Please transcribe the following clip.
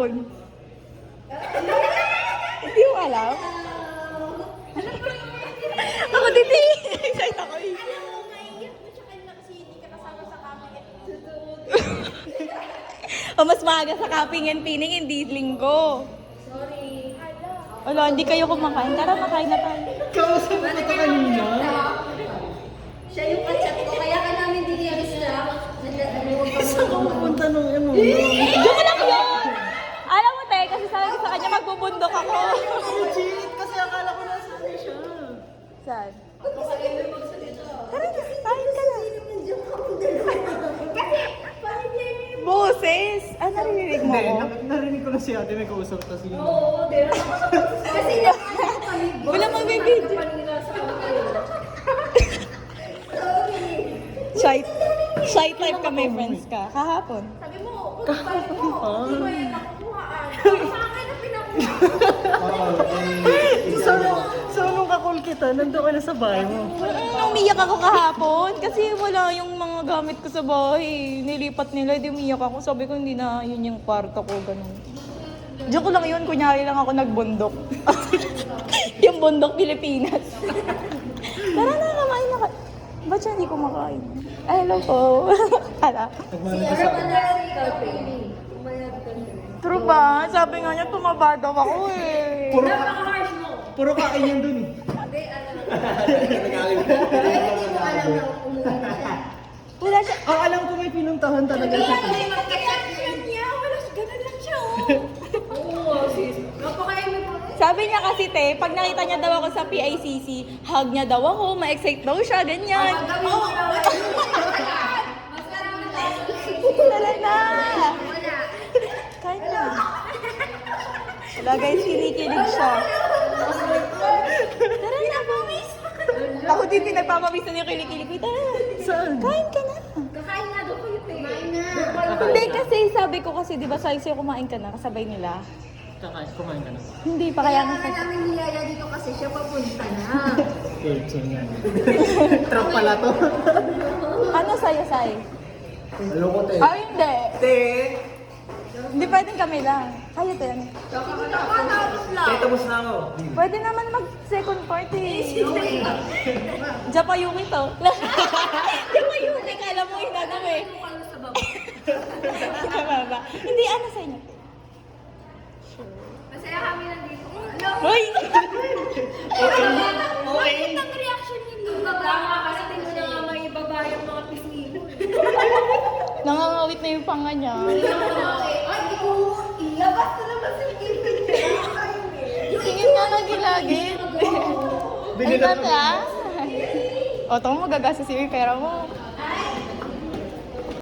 kahapon? Hindi mo alam? Ako din eh. Excited ako eh. O mas maaga sa Kaping and Pining, hindi linggo. Sorry. Wala, hindi kayo kumakain. Tara, makain na tayo. Kausap mo ito kanina. Siya yung kachat ko, kaya ka namin dinilis na. Saan ka pupunta nung ano? Joke lang yun! Alam mo, te, kasi sabi ko sa kanya, magbubundok ako. Legit! Kasi akala ko nasa ano siya. Saan? Ako sa kayo magsalita. Tara na, kain ka na. Nandiyan ka po dalawa. Kasi, pamilya mo. Boses! Ah, naririnig mo Hindi, ako? narinig ko na si ate may kausap ta si Oo, di ba? Kasi nakakita kami. Wala magbibideo. Panira sa akin. Sorry. Shy type ka, may friends ka. Kahapon. Sabi mo, kung paano mo, hindi mo yan nakukuhaan. Sa akin na pinakuhaan. So, nung kakul kita, nandun ka na sa bahay mo. Umiyak ako kahapon kasi wala yung mga gamit ko sa bahay. Nilipat nila, di umiyak ako. Sabi ko, hindi na yun yung kwarto ko, ganun. Joke lang yun, kunyari lang ako nagbundok. Yung bundok Pilipinas. Tara na, kumain na ka. Ba't siya hindi kumakain? Ay, hello po. Tara. Nagmana ka sa akin. True ba? Sabi nga niya, tumaba daw ako eh. Puro kain yan dun eh. Hindi, hindi mo alam na umuwi na siya. Wala siya. Ang alam ko may pinuntahan talaga siya. May magka-caption niya. Wala siya, ganun lang siya. Oo, sis. Napakain mo. Sabi niya kasi te, pag nakita niya daw ako sa PICC, hug niya daw ako, ma-excite daw siya, ganyan. Tara na! Kain na. Wala guys, kinikilig siya. Tara na, mamis! Ako din pinagpapawis na yung kinikilig ko. Tara na. Saan? Kain ka na. Kakain nga daw kayo, te. Kumain na. Hindi kasi sabi ko kasi, di ba sa'yo kumain ka na, kasabay nila. Kakain, kumain ka na. Hindi pa Kaya kaya nga namin niyaya dito kasi siya papunta na. Kurtso nga. Trap pala to. Ano sa'yo, Sai? Ayoko te. Ay, hindi. Te! Hindi pwedeng kami lang. Kayo, te. Ano? Tapos na ako. Pwede naman mag-second party. Japayuki to. Japayuki, kala mo hinano eh. Kinababa. Hindi, ano sa inyo? Masaya kami nandito. Hoy! Bakit ang reaction niyo? Baba kasi tingnan na nga may baba yung mga pisngi mo. Nangangawit na yung panga niya. Ay, di ko ilabas na naman sa ibig. Singit nga na gilagid. Ay, Binila tata. O, ito mo magagastos yung pera mo.